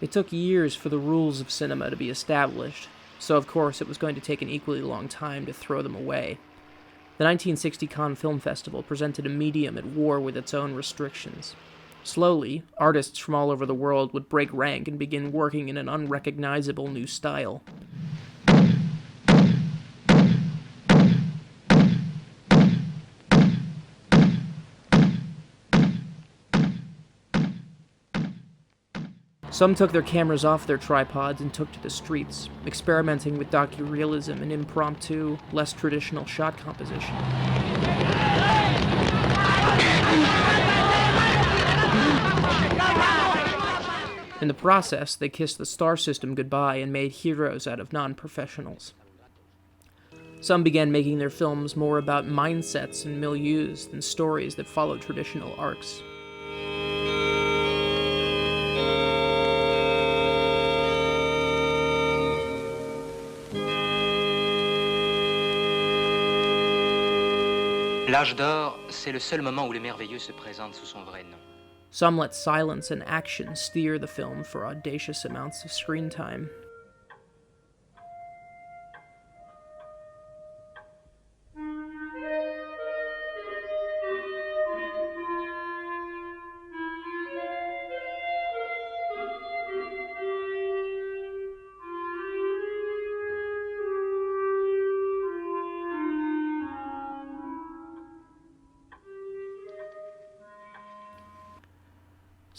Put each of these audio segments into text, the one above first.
It took years for the rules of cinema to be established, so of course it was going to take an equally long time to throw them away. The 1960 Cannes Film Festival presented a medium at war with its own restrictions. Slowly, artists from all over the world would break rank and begin working in an unrecognizable new style. Some took their cameras off their tripods and took to the streets, experimenting with docurealism and impromptu, less traditional shot composition. In the process, they kissed the star system goodbye and made heroes out of non-professionals. Some began making their films more about mindsets and milieus than stories that followed traditional arcs. L'âge d'or, c'est le seul moment où le merveilleux se présente sous son vrai nom. Some let silence and action steer the film for audacious amounts of screen time.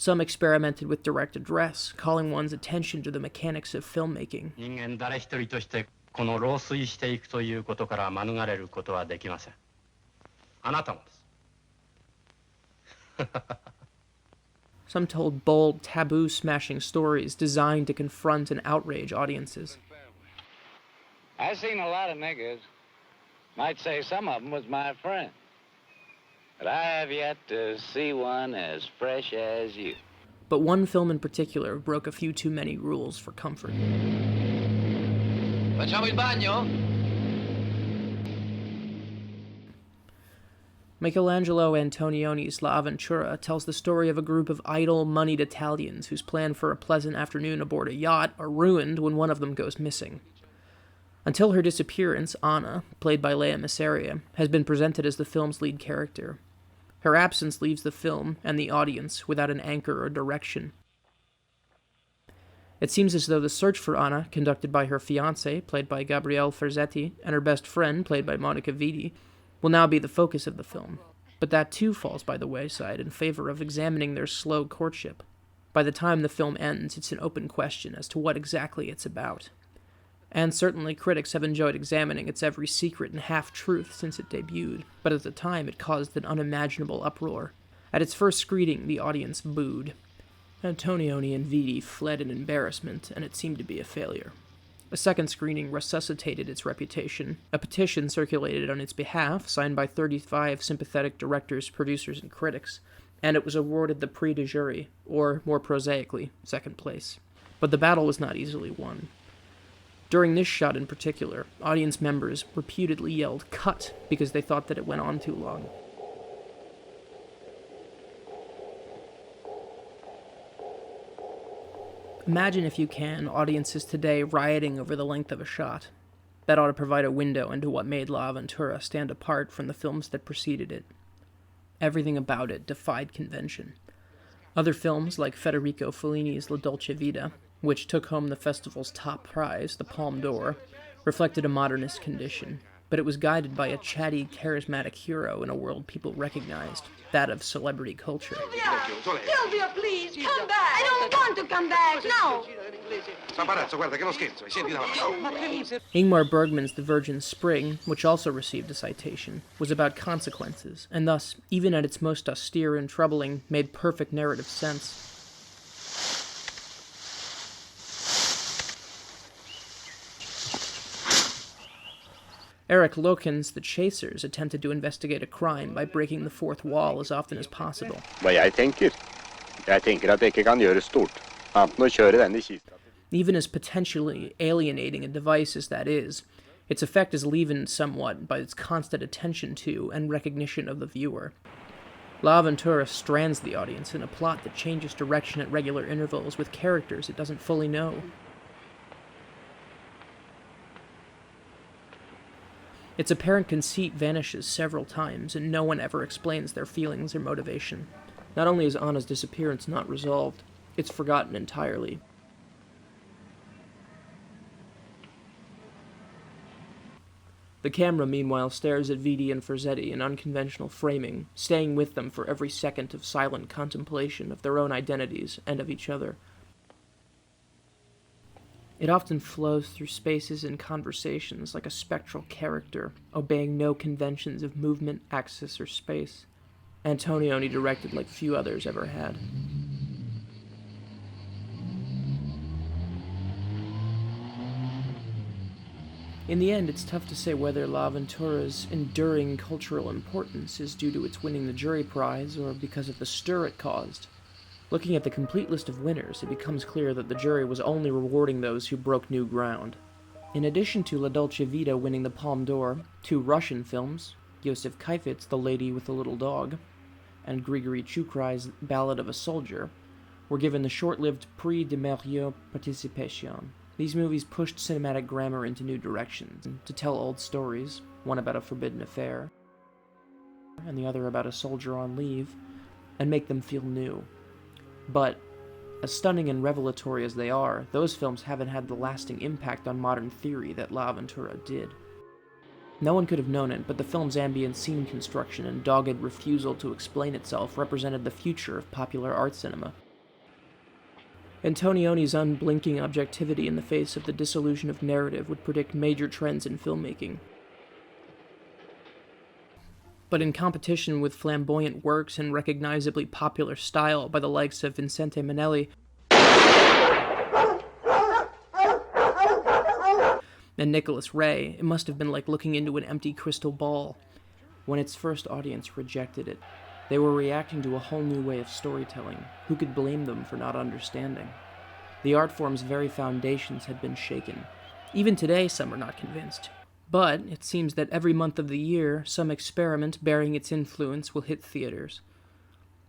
Some experimented with direct address, calling one's attention to the mechanics of filmmaking. 人間誰一人としてこの老衰していくということから免れることはできません。あなたもです。Some told bold, taboo-smashing stories designed to confront and outrage audiences. I've seen a lot of niggers. Might say some of them was my friend. But I have yet to see one as fresh as you. But one film in particular broke a few too many rules for comfort. Facciamo il bagno? Michelangelo Antonioni's La Avventura tells the story of a group of idle, moneyed Italians whose plan for a pleasant afternoon aboard a yacht are ruined when one of them goes missing. Until her disappearance, Anna, played by Lea Masseria, has been presented as the film's lead character. Her absence leaves the film and the audience without an anchor or direction. It seems as though the search for Anna, conducted by her fiancé, played by Gabriele Ferzetti, and her best friend, played by Monica Vitti, will now be the focus of the film. But that too falls by the wayside in favor of examining their slow courtship. By the time the film ends, it's an open question as to what exactly it's about. And certainly critics have enjoyed examining its every secret and half-truth since it debuted, but at the time it caused an unimaginable uproar. At its first screening, the audience booed. Antonioni and Vitti fled in embarrassment, and it seemed to be a failure. A second screening resuscitated its reputation. A petition circulated on its behalf, signed by 35 sympathetic directors, producers, and critics, and it was awarded the Prix de Jury, or, more prosaically, second place. But the battle was not easily won. During this shot in particular, audience members reputedly yelled "cut" because they thought that it went on too long. Imagine, if you can, audiences today rioting over the length of a shot. That ought to provide a window into what made La Avventura stand apart from the films that preceded it. Everything about it defied convention. Other films, like Federico Fellini's La Dolce Vita, which took home the festival's top prize, the Palme d'Or, reflected a modernist condition, but it was guided by a chatty, charismatic hero in a world people recognized, that of celebrity culture. Silvia, please, come back! I don't want to come back, no! Ingmar Bergman's The Virgin Spring, which also received a citation, was about consequences, and thus, even at its most austere and troubling, made perfect narrative sense. Eric Loken's The Chasers attempted to investigate a crime by breaking the fourth wall as often as possible. Jeg tenker at det ikke kan gjøres stort, annet enn å kjøre den I kista. Even as potentially alienating a device as that is, its effect is leavened somewhat by its constant attention to and recognition of the viewer. La Aventura strands the audience in a plot that changes direction at regular intervals with characters it doesn't fully know. Its apparent conceit vanishes several times, and no one ever explains their feelings or motivation. Not only is Anna's disappearance not resolved, it's forgotten entirely. The camera, meanwhile, stares at Vidi and Ferzetti in unconventional framing, staying with them for every second of silent contemplation of their own identities and of each other. It often flows through spaces and conversations like a spectral character, obeying no conventions of movement, axis, or space. Antonioni directed like few others ever had. In the end, it's tough to say whether La Aventura's enduring cultural importance is due to its winning the jury prize or because of the stir it caused. Looking at the complete list of winners, it becomes clear that the jury was only rewarding those who broke new ground. In addition to La Dolce Vita winning the Palme d'Or, 2 Russian films, Josef Kiefitz's The Lady with the Little Dog, and Grigory Chukrai's Ballad of a Soldier, were given the short-lived Prix de Meilleure Participation. These movies pushed cinematic grammar into new directions, to tell old stories, one about a forbidden affair, and the other about a soldier on leave, and make them feel new. But, as stunning and revelatory as they are, those films haven't had the lasting impact on modern theory that La Aventura did. No one could have known it, but the film's ambient scene construction and dogged refusal to explain itself represented the future of popular art cinema. Antonioni's unblinking objectivity in the face of the disillusion of narrative would predict major trends in filmmaking. But in competition with flamboyant works and recognizably popular style by the likes of Vincente Minnelli and Nicholas Ray, it must have been like looking into an empty crystal ball. When its first audience rejected it, they were reacting to a whole new way of storytelling. Who could blame them for not understanding? The art form's very foundations had been shaken. Even today, some are not convinced. But it seems that every month of the year, some experiment bearing its influence will hit theaters.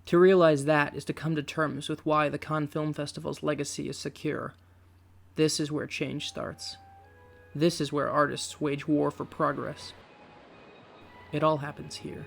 To realize that is to come to terms with why the Cannes Film Festival's legacy is secure. This is where change starts. This is where artists wage war for progress. It all happens here.